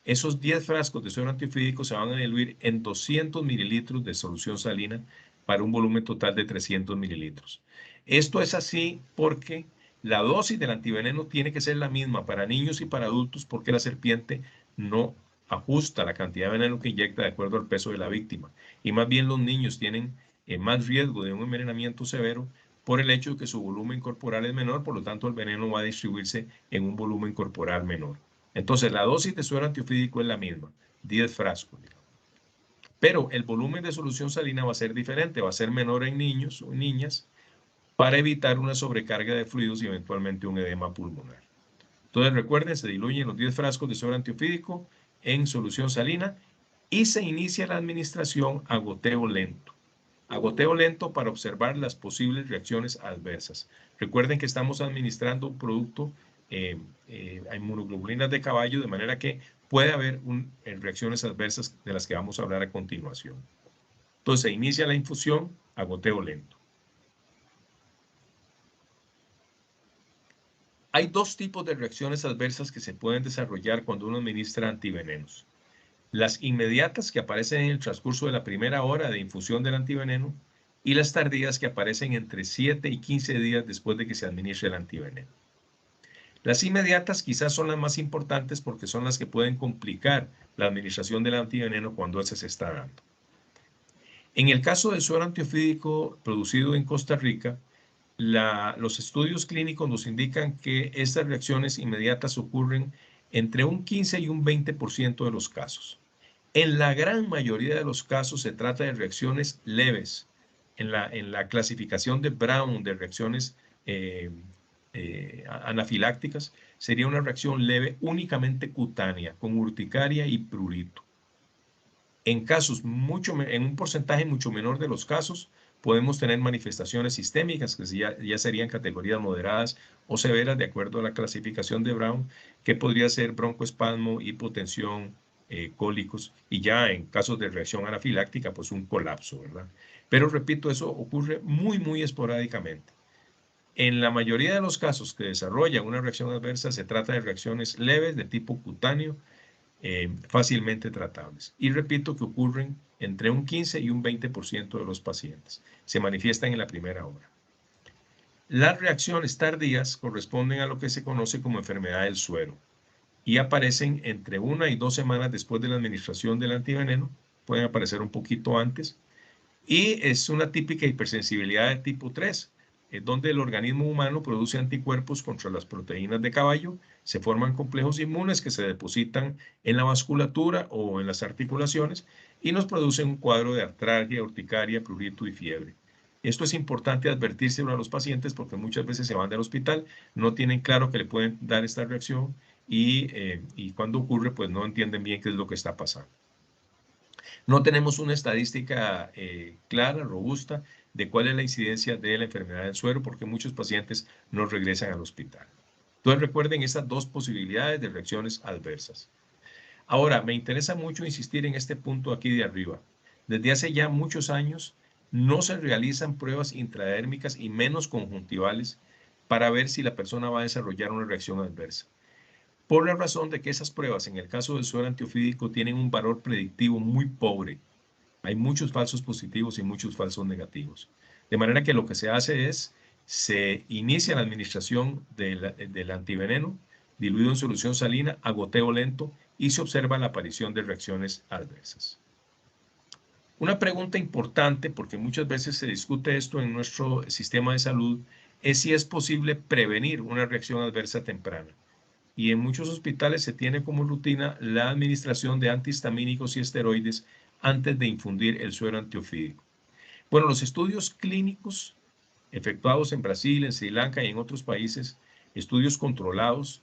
[SPEAKER 3] esos 10 frascos de suero antiofídico se van a diluir en 200 mililitros de solución salina para un volumen total de 300 mililitros. Esto es así porque La dosis del antiveneno tiene que ser la misma para niños y para adultos porque la serpiente no ajusta la cantidad de veneno que inyecta de acuerdo al peso de la víctima. Y más bien los niños tienen más riesgo de un envenenamiento severo por el hecho de que su volumen corporal es menor, por lo tanto el veneno va a distribuirse en un volumen corporal menor. Entonces la dosis de suero antiofídico es la misma, 10 frascos. Pero el volumen de solución salina va a ser diferente, va a ser menor en niños o niñas para evitar una sobrecarga de fluidos y eventualmente un edema pulmonar. Entonces recuerden, se diluyen los 10 frascos de suero antiofídico en solución salina y se inicia la administración a goteo lento. A goteo lento para observar las posibles reacciones adversas. Recuerden que estamos administrando un producto a inmunoglobulinas de caballo, de manera que puede haber reacciones adversas de las que vamos a hablar a continuación. Entonces se inicia la infusión a goteo lento. Hay dos tipos de reacciones adversas que se pueden desarrollar cuando uno administra antivenenos. Las inmediatas que aparecen en el transcurso de la primera hora de infusión del antiveneno y las tardías que aparecen entre 7 y 15 días después de que se administre el antiveneno. Las inmediatas quizás son las más importantes porque son las que pueden complicar la administración del antiveneno cuando ese se está dando. En el caso del suero antiofídico producido en Costa Rica, los estudios clínicos nos indican que estas reacciones inmediatas ocurren entre un 15 y un 20% de los casos. En la gran mayoría de los casos se trata de reacciones leves. En la clasificación de Brown de reacciones anafilácticas, sería una reacción leve únicamente cutánea, con urticaria y prurito. En un porcentaje mucho menor de los casos, podemos tener manifestaciones sistémicas, que ya serían categorías moderadas o severas, de acuerdo a la clasificación de Brown, que podría ser broncoespasmo, hipotensión, cólicos, y ya en casos de reacción anafiláctica, pues un colapso, ¿verdad? Pero repito, eso ocurre muy esporádicamente. En la mayoría de los casos que desarrollan una reacción adversa, se trata de reacciones leves de tipo cutáneo, fácilmente tratables. Y repito que ocurren entre un 15 y un 20% de los pacientes. Se manifiestan en la primera hora. Las reacciones tardías corresponden a lo que se conoce como enfermedad del suero y aparecen entre 1 y 2 semanas después de la administración del antiveneno. Pueden aparecer un poquito antes. Y es una típica hipersensibilidad de tipo 3, donde el organismo humano produce anticuerpos contra las proteínas de caballo, se forman complejos inmunes que se depositan en la vasculatura o en las articulaciones y nos producen un cuadro de artralgia, urticaria, prurito y fiebre. Esto es importante advertírselo a los pacientes porque muchas veces se van del hospital, no tienen claro que le pueden dar esta reacción y cuando ocurre pues no entienden bien qué es lo que está pasando. No tenemos una estadística clara, robusta, de cuál es la incidencia de la enfermedad del suero, porque muchos pacientes no regresan al hospital. Entonces recuerden estas dos posibilidades de reacciones adversas. Ahora, me interesa mucho insistir en este punto aquí de arriba. Desde hace ya muchos años no se realizan pruebas intradérmicas y menos conjuntivales para ver si la persona va a desarrollar una reacción adversa, por la razón de que esas pruebas, en el caso del suero antiofídico, tienen un valor predictivo muy pobre. Hay muchos falsos positivos y muchos falsos negativos. De manera que lo que se hace es, se inicia la administración del antiveneno, diluido en solución salina, a goteo lento, y se observa la aparición de reacciones adversas. Una pregunta importante, porque muchas veces se discute esto en nuestro sistema de salud, es si es posible prevenir una reacción adversa temprana. Y en muchos hospitales se tiene como rutina la administración de antihistamínicos y esteroides antes de infundir el suero antiofídico. Bueno, los estudios clínicos efectuados en Brasil, en Sri Lanka y en otros países, estudios controlados,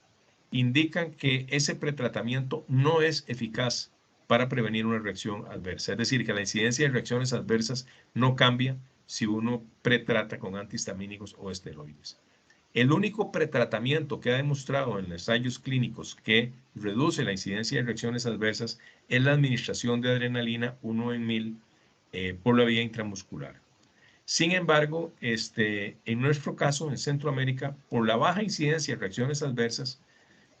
[SPEAKER 3] indican que ese pretratamiento no es eficaz para prevenir una reacción adversa. Es decir, que la incidencia de reacciones adversas no cambia si uno pretrata con antihistamínicos o esteroides. El único pretratamiento que ha demostrado en ensayos clínicos que reduce la incidencia de reacciones adversas es la administración de adrenalina 1 en 1000 por la vía intramuscular. Sin embargo, en nuestro caso, en Centroamérica, por la baja incidencia de reacciones adversas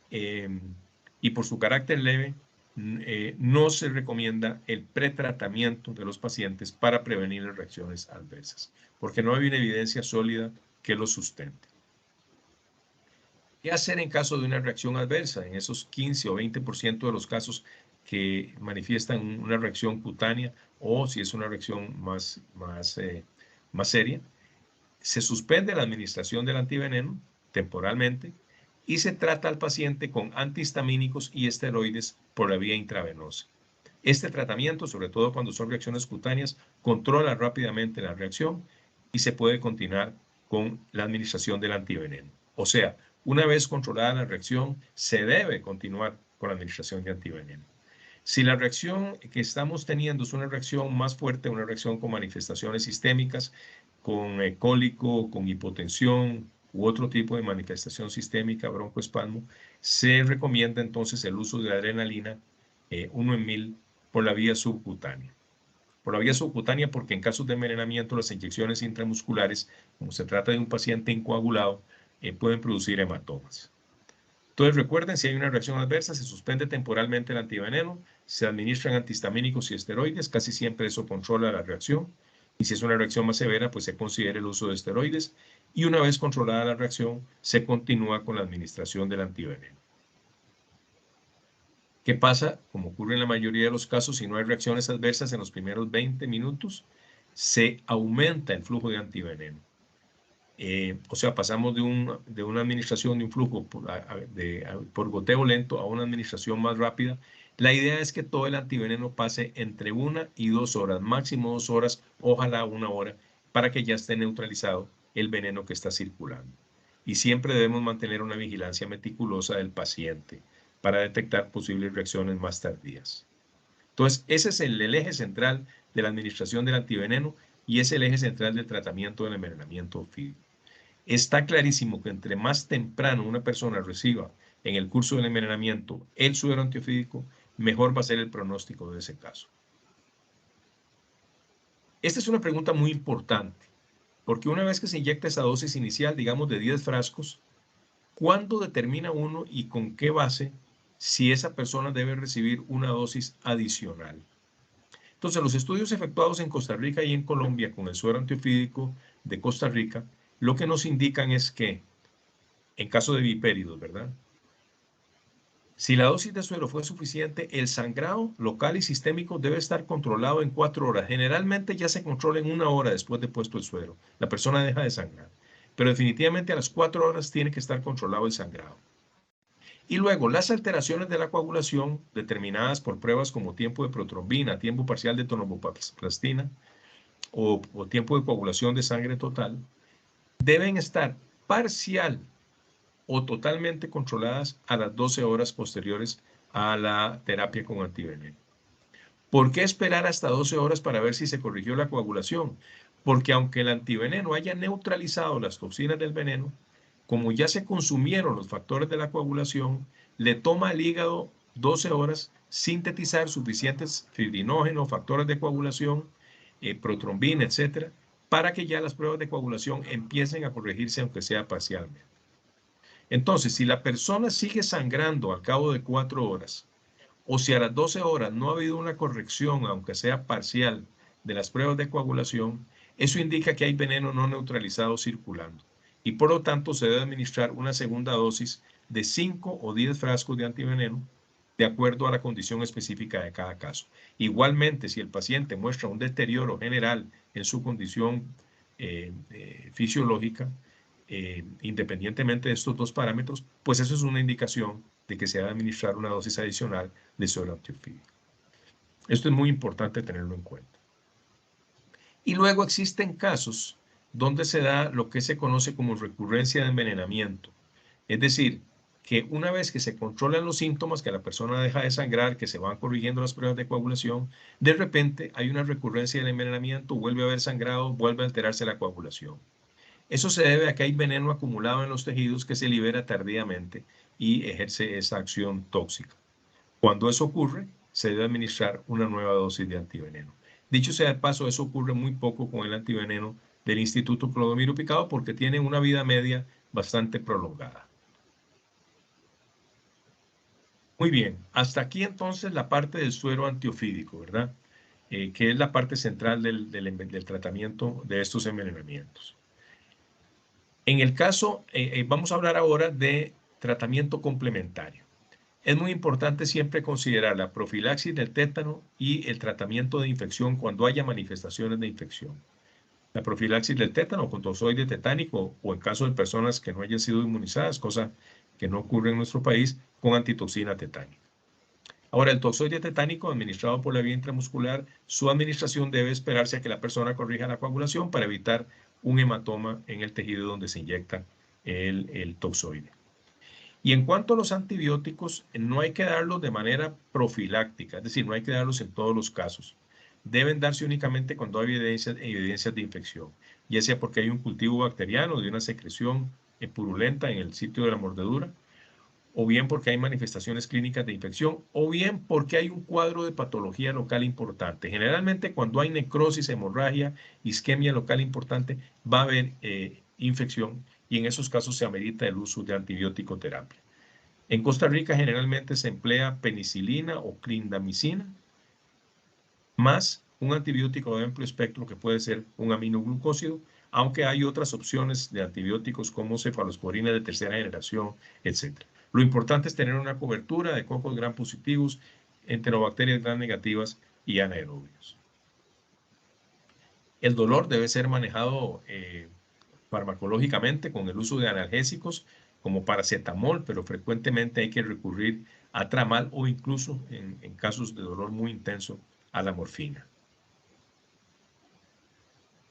[SPEAKER 3] y por su carácter leve, no se recomienda el pretratamiento de los pacientes para prevenir las reacciones adversas, porque no hay una evidencia sólida que lo sustente. ¿Qué hacer en caso de una reacción adversa? En esos 15 o 20% de los casos que manifiestan una reacción cutánea o si es una reacción más seria, se suspende la administración del antiveneno temporalmente y se trata al paciente con antihistamínicos y esteroides por la vía intravenosa. Este tratamiento, sobre todo cuando son reacciones cutáneas, controla rápidamente la reacción y se puede continuar con la administración del antiveneno. O sea, una vez controlada la reacción, se debe continuar con la administración de antiveneno. Si la reacción que estamos teniendo es una reacción más fuerte, una reacción con manifestaciones sistémicas, con cólico, con hipotensión u otro tipo de manifestación sistémica, broncoespasmo, se recomienda entonces el uso de adrenalina 1 en 1000 por la vía subcutánea. Por la vía subcutánea porque en casos de envenenamiento las inyecciones intramusculares, como se trata de un paciente incoagulado, pueden producir hematomas. Entonces recuerden, si hay una reacción adversa, se suspende temporalmente el antiveneno, se administran antihistamínicos y esteroides, casi siempre eso controla la reacción. Y si es una reacción más severa, pues se considera el uso de esteroides. Y una vez controlada la reacción, se continúa con la administración del antiveneno. ¿Qué pasa? Como ocurre en la mayoría de los casos, si no hay reacciones adversas en los primeros 20 minutos, se aumenta el flujo de antiveneno. O sea, pasamos de una administración de un flujo por goteo lento a una administración más rápida. La idea es que todo el antiveneno pase entre 1 y 2 horas, máximo 2 horas, ojalá 1 hora, para que ya esté neutralizado el veneno que está circulando. Y siempre debemos mantener una vigilancia meticulosa del paciente para detectar posibles reacciones más tardías. Entonces, ese es el eje central de la administración del antiveneno y es el eje central del tratamiento del envenenamiento ofídico. Está clarísimo que entre más temprano una persona reciba en el curso del envenenamiento el suero antiofídico, mejor va a ser el pronóstico de ese caso. Esta es una pregunta muy importante, porque una vez que se inyecta esa dosis inicial, digamos de 10 frascos, ¿cuándo determina uno y con qué base si esa persona debe recibir una dosis adicional? Entonces, los estudios efectuados en Costa Rica y en Colombia con el suero antiofídico de Costa Rica, lo que nos indican es que, en caso de vipéridos, ¿verdad? Si la dosis de suero fue suficiente, el sangrado local y sistémico debe estar controlado en 4 horas. Generalmente ya se controla en 1 hora después de puesto el suero. La persona deja de sangrar. Pero definitivamente a las 4 horas tiene que estar controlado el sangrado. Y luego, las alteraciones de la coagulación, determinadas por pruebas como tiempo de protrombina, tiempo parcial de tromboplastina o tiempo de coagulación de sangre total, deben estar parcial o totalmente controladas a las 12 horas posteriores a la terapia con antiveneno. ¿Por qué esperar hasta 12 horas para ver si se corrigió la coagulación? Porque aunque el antiveneno haya neutralizado las toxinas del veneno, como ya se consumieron los factores de la coagulación, le toma al hígado 12 horas sintetizar suficientes fibrinógenos, factores de coagulación, protrombina, etcétera, para que ya las pruebas de coagulación empiecen a corregirse, aunque sea parcialmente. Entonces, si la persona sigue sangrando al cabo de 4 horas, o si a las 12 horas no ha habido una corrección, aunque sea parcial, de las pruebas de coagulación, eso indica que hay veneno no neutralizado circulando. Y por lo tanto se debe administrar una segunda dosis de 5 o 10 frascos de antiveneno, de acuerdo a la condición específica de cada caso. Igualmente, si el paciente muestra un deterioro general en su condición fisiológica, independientemente de estos dos parámetros, pues eso es una indicación de que se debe administrar una dosis adicional de suero antiofídico. Esto es muy importante tenerlo en cuenta. Y luego existen casos donde se da lo que se conoce como recurrencia de envenenamiento. Es decir, que una vez que se controlan los síntomas, que la persona deja de sangrar, que se van corrigiendo las pruebas de coagulación, de repente hay una recurrencia del envenenamiento, vuelve a haber sangrado, vuelve a alterarse la coagulación. Eso se debe a que hay veneno acumulado en los tejidos que se libera tardíamente y ejerce esa acción tóxica. Cuando eso ocurre, se debe administrar una nueva dosis de antiveneno. Dicho sea de paso, eso ocurre muy poco con el antiveneno del Instituto Clodomiro Picado porque tiene una vida media bastante prolongada. Muy bien, hasta aquí entonces la parte del suero antiofídico, ¿verdad? Que es la parte central del tratamiento de estos envenenamientos. En el caso, vamos a hablar ahora de tratamiento complementario. Es muy importante siempre considerar la profilaxis del tétano y el tratamiento de infección cuando haya manifestaciones de infección. La profilaxis del tétano con tozoide tetánico o en caso de personas que no hayan sido inmunizadas, cosa que no ocurre en nuestro país, con antitoxina tetánica. Ahora, el tozoide tetánico administrado por la vía intramuscular, su administración debe esperarse a que la persona corrija la coagulación para evitar un hematoma en el tejido donde se inyecta el tozoide. Y en cuanto a los antibióticos, no hay que darlos de manera profiláctica, es decir, no hay que darlos en todos los casos. Deben darse únicamente cuando hay evidencias de infección, ya sea porque hay un cultivo bacteriano de una secreción purulenta en el sitio de la mordedura, o bien porque hay manifestaciones clínicas de infección, o bien porque hay un cuadro de patología local importante. Generalmente cuando hay necrosis, hemorragia, isquemia local importante, va a haber infección y en esos casos se amerita el uso de antibiótico terapia. En Costa Rica generalmente se emplea penicilina o clindamicina, más un antibiótico de amplio espectro que puede ser un aminoglucósido, aunque hay otras opciones de antibióticos como cefalosporina de tercera generación, etc. Lo importante es tener una cobertura de cocos gram positivos, enterobacterias gram negativas y anaerobios. El dolor debe ser manejado farmacológicamente con el uso de analgésicos como paracetamol, pero frecuentemente hay que recurrir a tramal o incluso en casos de dolor muy intenso a la morfina.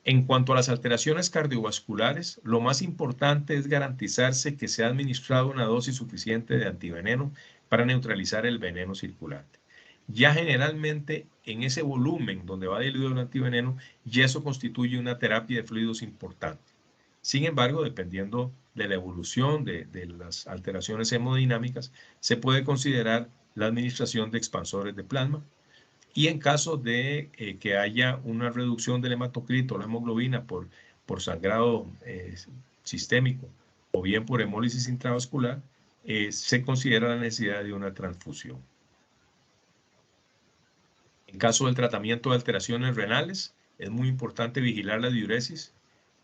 [SPEAKER 3] En cuanto a las alteraciones cardiovasculares, lo más importante es garantizarse que se ha administrado una dosis suficiente de antiveneno para neutralizar el veneno circulante. Ya generalmente en ese volumen donde va diluido el antiveneno, ya eso constituye una terapia de fluidos importante. Sin embargo, dependiendo de la evolución de las alteraciones hemodinámicas, se puede considerar la administración de expansores de plasma, y en caso de que haya una reducción del hematocrito o la hemoglobina por sangrado sistémico o bien por hemólisis intravascular, se considera la necesidad de una transfusión. En caso del tratamiento de alteraciones renales, es muy importante vigilar la diuresis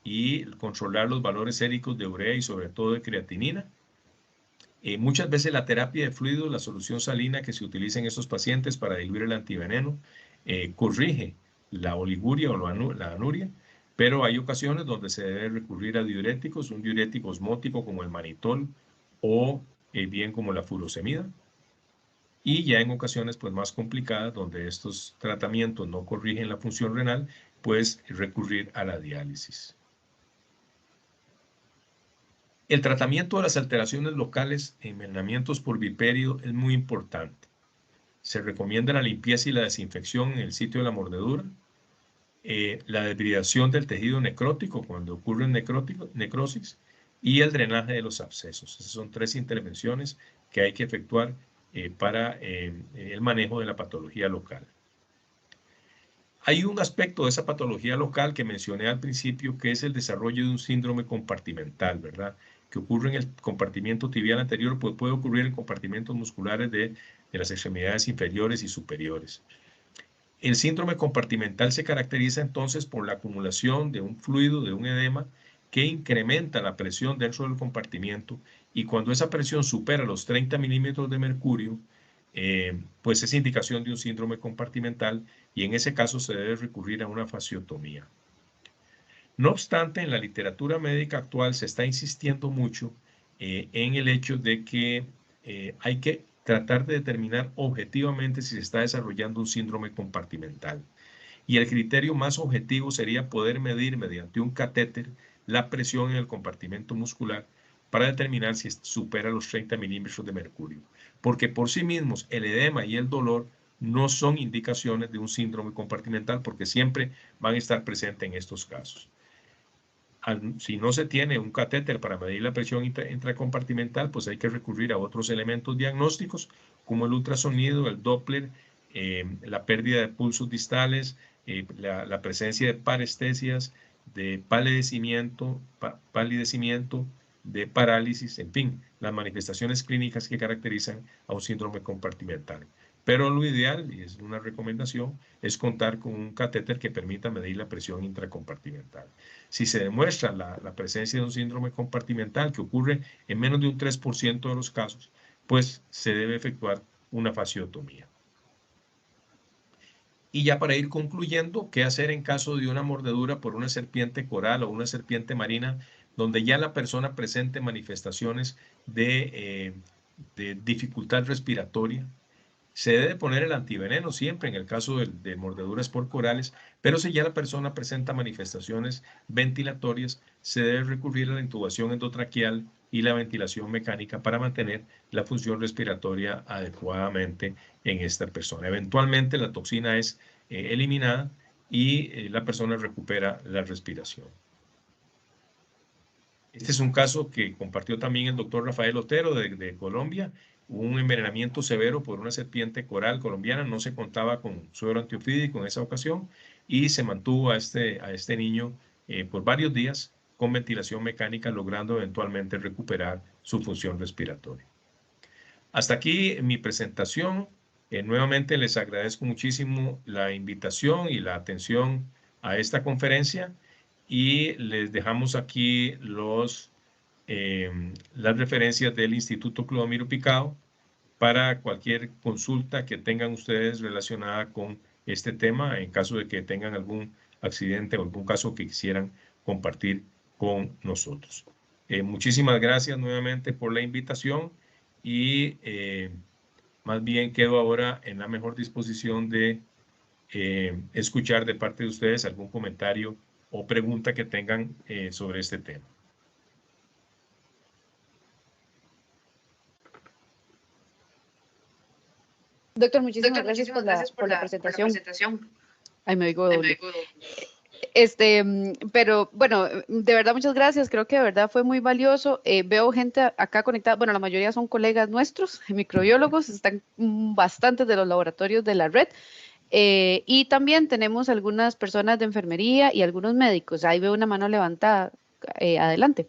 [SPEAKER 3] y controlar los valores séricos de urea y sobre todo de creatinina. Muchas veces la terapia de fluidos, la solución salina que se utiliza en estos pacientes para diluir el antiveneno, corrige la oliguria o la anuria, pero hay ocasiones donde se debe recurrir a diuréticos, un diurético osmótico como el manitol o bien como la furosemida. Y ya en ocasiones pues más complicadas, donde estos tratamientos no corrigen la función renal, pues recurrir a la diálisis. El tratamiento de las alteraciones locales en envenenamientos por vipérido es muy importante. Se recomienda la limpieza y la desinfección en el sitio de la mordedura, la debridación del tejido necrótico cuando ocurre necrosis y el drenaje de los abscesos. Esas son 3 intervenciones que hay que efectuar para el manejo de la patología local. Hay un aspecto de esa patología local que mencioné al principio, que es el desarrollo de un síndrome compartimental, ¿verdad? Que ocurre en el compartimiento tibial anterior, pues puede ocurrir en compartimentos musculares de las extremidades inferiores y superiores. El síndrome compartimental se caracteriza entonces por la acumulación de un fluido, de un edema, que incrementa la presión dentro del compartimiento, y cuando esa presión supera los 30 milímetros de mercurio, pues es indicación de un síndrome compartimental, y en ese caso se debe recurrir a una fasciotomía. No obstante, en la literatura médica actual se está insistiendo mucho en el hecho de que hay que tratar de determinar objetivamente si se está desarrollando un síndrome compartimental. Y el criterio más objetivo sería poder medir mediante un catéter la presión en el compartimento muscular para determinar si supera los 30 milímetros de mercurio. Porque por sí mismos el edema y el dolor no son indicaciones de un síndrome compartimental, porque siempre van a estar presentes en estos casos. Si no se tiene un catéter para medir la presión intracompartimental, pues hay que recurrir a otros elementos diagnósticos como el ultrasonido, el Doppler, la pérdida de pulsos distales, la presencia de parestesias, de palidecimiento, de parálisis, en fin, las manifestaciones clínicas que caracterizan a un síndrome compartimental. Pero lo ideal, y es una recomendación, es contar con un catéter que permita medir la presión intracompartimental. Si se demuestra la presencia de un síndrome compartimental que ocurre en menos de un 3% de los casos, pues se debe efectuar una fasciotomía. Y ya para ir concluyendo, ¿qué hacer en caso de una mordedura por una serpiente coral o una serpiente marina, donde ya la persona presente manifestaciones de dificultad respiratoria? Se debe poner el antiveneno siempre en el caso de mordeduras por corales, pero si ya la persona presenta manifestaciones ventilatorias, se debe recurrir a la intubación endotraqueal y la ventilación mecánica para mantener la función respiratoria adecuadamente en esta persona. Eventualmente la toxina es eliminada y la persona recupera la respiración. Este es un caso que compartió también el doctor Rafael Otero de Colombia, un envenenamiento severo por una serpiente coral colombiana, no se contaba con suero antiofídico en esa ocasión y se mantuvo a este niño por varios días con ventilación mecánica, logrando eventualmente recuperar su función respiratoria. Hasta aquí mi presentación. Nuevamente les agradezco muchísimo la invitación y la atención a esta conferencia y les dejamos aquí las referencias del Instituto Clodomiro Picado para cualquier consulta que tengan ustedes relacionada con este tema, en caso de que tengan algún accidente o algún caso que quisieran compartir con nosotros. Muchísimas gracias nuevamente por la invitación y más bien quedo ahora en la mejor disposición de escuchar de parte de ustedes algún comentario o pregunta que tengan sobre este tema.
[SPEAKER 2] Doctor, muchísimas gracias por la presentación. Ay, me oigo doble. Pero bueno, de verdad muchas gracias, creo que de verdad fue muy valioso. Veo gente acá conectada, bueno, la mayoría son colegas nuestros, microbiólogos, están bastantes de los laboratorios de la red. Y también tenemos algunas personas de enfermería y algunos médicos. Ahí veo una mano levantada. Adelante.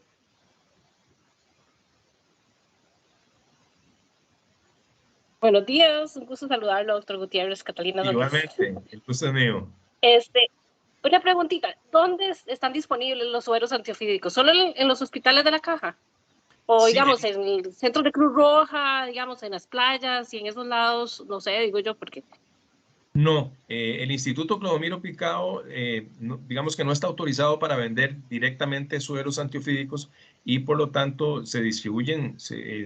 [SPEAKER 4] Buenos días, un gusto saludarlo, doctor Gutiérrez, Catalina.
[SPEAKER 3] Igualmente, el gusto es mío.
[SPEAKER 4] Una preguntita, ¿dónde están disponibles los sueros antiofídicos? ¿Solo en los hospitales de la caja? O
[SPEAKER 3] Sí.
[SPEAKER 4] digamos, en el centro de Cruz Roja, digamos, en las playas y en esos lados, no sé, digo yo, porque...
[SPEAKER 3] No, el Instituto Clodomiro Picado, digamos que no está autorizado para vender directamente sueros antiofídicos y por lo tanto se distribuyen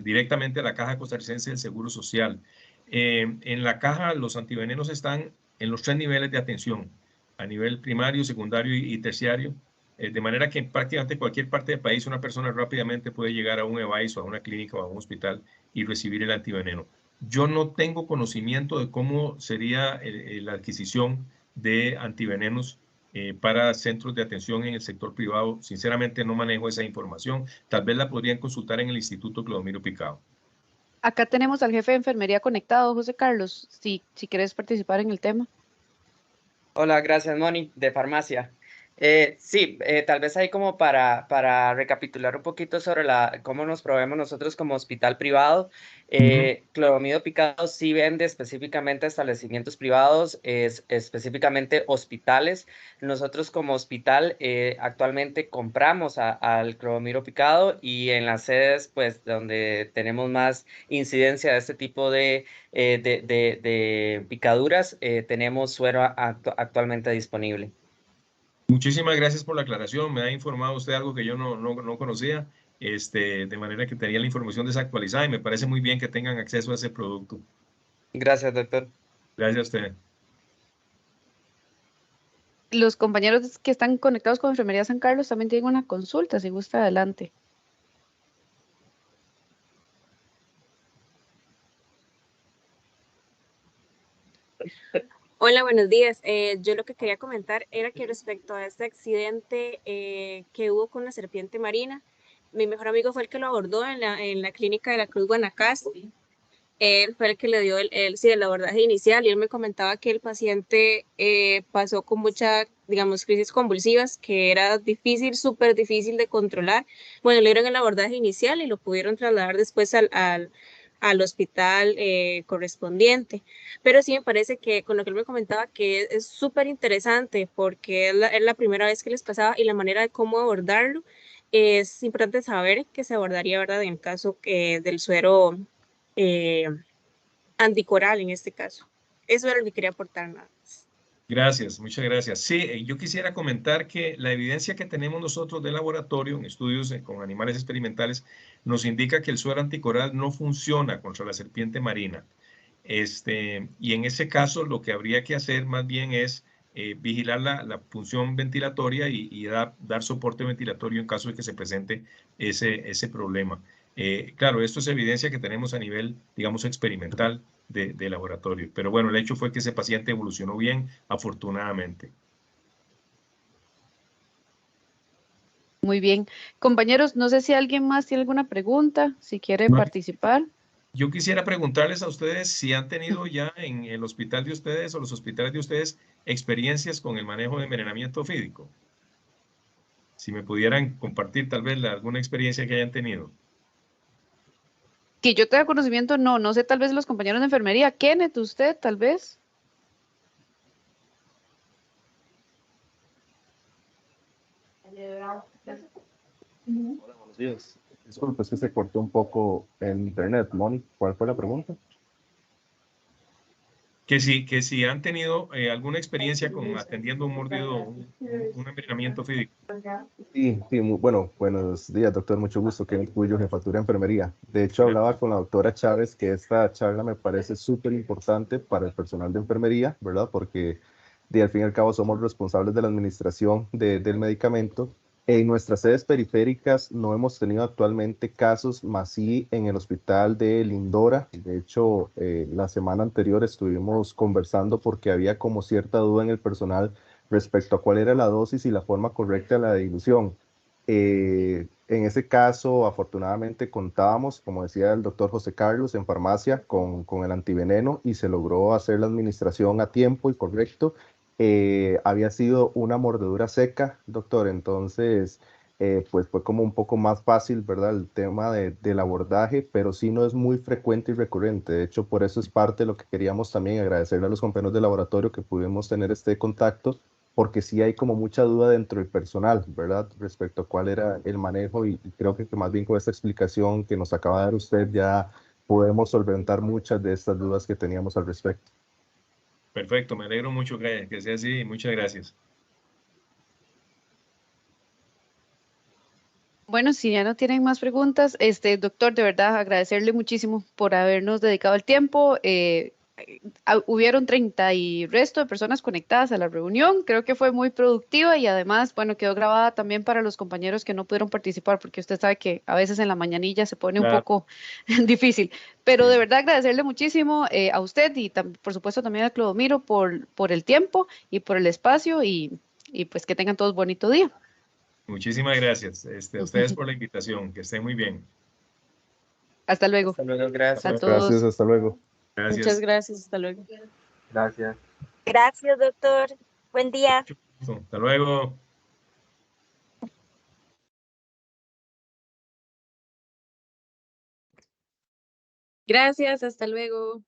[SPEAKER 3] directamente a la Caja Costarricense del Seguro Social. En la caja los antivenenos están en los 3 niveles de atención, a nivel primario, secundario y terciario, de manera que en prácticamente cualquier parte del país una persona rápidamente puede llegar a un EVAIS o a una clínica o a un hospital y recibir el antiveneno. Yo no tengo conocimiento de cómo sería la adquisición de antivenenos para centros de atención en el sector privado. Sinceramente no manejo esa información. Tal vez la podrían consultar en el Instituto Clodomiro Picado.
[SPEAKER 2] Acá tenemos al jefe de enfermería conectado, José Carlos, si quieres participar en el tema.
[SPEAKER 5] Hola, gracias, Moni, de farmacia. Sí, tal vez ahí como para recapitular un poquito sobre cómo nos proveemos nosotros como hospital privado. Clodomiro Picado sí vende específicamente a establecimientos privados, específicamente hospitales. Nosotros como hospital actualmente compramos al Clodomiro Picado y en las sedes pues donde tenemos más incidencia de este tipo de picaduras, tenemos suero actualmente disponible.
[SPEAKER 3] Muchísimas gracias por la aclaración. Me ha informado usted algo que yo no conocía, de manera que tenía la información desactualizada y me parece muy bien que tengan acceso a ese producto.
[SPEAKER 5] Gracias, doctor.
[SPEAKER 3] Gracias a usted.
[SPEAKER 2] Los compañeros que están conectados con Enfermería San Carlos también tienen una consulta, si gusta, adelante.
[SPEAKER 6] Hola, buenos días. Yo lo que quería comentar era que respecto a este accidente que hubo con la serpiente marina, mi mejor amigo fue el que lo abordó en la clínica de la Cruz Guanacaste. Él fue el que le dio el abordaje inicial y él me comentaba que el paciente pasó con mucha, digamos, crisis convulsivas, que era difícil, súper difícil de controlar. Bueno, le dieron el abordaje inicial y lo pudieron trasladar después al hospital correspondiente. Pero sí me parece que con lo que él me comentaba que es súper interesante porque es la primera vez que les pasaba y la manera de cómo abordarlo es importante saber que se abordaría, ¿verdad? En el caso del suero eh, anticoral en este caso. Eso era lo que quería aportar nada más.
[SPEAKER 3] Gracias, muchas gracias. Sí, yo quisiera comentar que la evidencia que tenemos nosotros de laboratorio en estudios con animales experimentales nos indica que el suero anticoral no funciona contra la serpiente marina. Y en ese caso lo que habría que hacer más bien es vigilar la función ventilatoria y dar soporte ventilatorio en caso de que se presente ese problema. Claro, esto es evidencia que tenemos a nivel, digamos, experimental de laboratorio. Pero bueno, el hecho fue que ese paciente evolucionó bien, afortunadamente.
[SPEAKER 2] Muy bien. Compañeros, no sé si alguien más tiene alguna pregunta, si quiere
[SPEAKER 3] No.
[SPEAKER 2] participar.
[SPEAKER 3] Yo quisiera preguntarles a ustedes si han tenido ya en el hospital de ustedes o los hospitales de ustedes experiencias con el manejo de envenenamiento fídico. Si me pudieran compartir tal vez alguna experiencia que hayan tenido.
[SPEAKER 2] Que yo tenga conocimiento, no, no sé, tal vez los compañeros de enfermería. Kenneth, usted, tal vez.
[SPEAKER 7] Hola, buenos días. Disculpe, es que se cortó un poco el internet. Moni, ¿cuál fue la pregunta?
[SPEAKER 3] Que si han tenido alguna experiencia con atendiendo un mordido, un envenenamiento fídico.
[SPEAKER 7] Sí, sí, bueno, buenos días, doctor. Mucho gusto. Kenneth Cuyo, jefatura de enfermería. De hecho, hablaba con la doctora Chávez que esta charla me parece súper importante para el personal de enfermería, ¿verdad? Porque al fin y al cabo somos responsables de la administración del medicamento. En nuestras sedes periféricas no hemos tenido actualmente casos, más sí en el hospital de Lindora. De hecho, la semana anterior estuvimos conversando porque había como cierta duda en el personal respecto a cuál era la dosis y la forma correcta de la dilución. En ese caso, afortunadamente contábamos, como decía el doctor José Carlos, en farmacia con el antiveneno y se logró hacer la administración a tiempo y correcto. Había sido una mordedura seca, doctor, entonces pues fue como un poco más fácil, ¿verdad? El tema del abordaje, pero sí no es muy frecuente y recurrente. De hecho, por eso es parte de lo que queríamos también agradecerle a los compañeros de laboratorio que pudimos tener este contacto, porque sí hay como mucha duda dentro del personal, ¿verdad? Respecto a cuál era el manejo y creo que más bien con esta explicación que nos acaba de dar usted ya podemos solventar muchas de estas dudas que teníamos al respecto.
[SPEAKER 3] Perfecto, me alegro mucho que sea así. Muchas gracias.
[SPEAKER 2] Bueno, si ya no tienen más preguntas, doctor, de verdad agradecerle muchísimo por habernos dedicado el tiempo. Hubieron 30 y resto de personas conectadas a la reunión. Creo que fue muy productiva y además, bueno, quedó grabada también para los compañeros que no pudieron participar, porque usted sabe que a veces en la mañanilla se pone un
[SPEAKER 3] Claro.
[SPEAKER 2] poco difícil. Pero
[SPEAKER 3] Sí.
[SPEAKER 2] de verdad agradecerle muchísimo a usted y por supuesto también a Clodomiro por el tiempo y por el espacio y pues que tengan todos bonito día.
[SPEAKER 3] Muchísimas gracias a ustedes por la invitación. Que estén muy bien.
[SPEAKER 2] Hasta luego
[SPEAKER 5] Hasta luego,
[SPEAKER 2] a
[SPEAKER 5] gracias.
[SPEAKER 7] Gracias,
[SPEAKER 2] todos.
[SPEAKER 7] hasta luego.
[SPEAKER 6] Muchas
[SPEAKER 3] Gracias.
[SPEAKER 6] gracias, hasta luego.
[SPEAKER 5] Gracias.
[SPEAKER 8] Gracias, doctor. Buen día.
[SPEAKER 3] Mucho gusto. Hasta luego.
[SPEAKER 6] Gracias, hasta luego.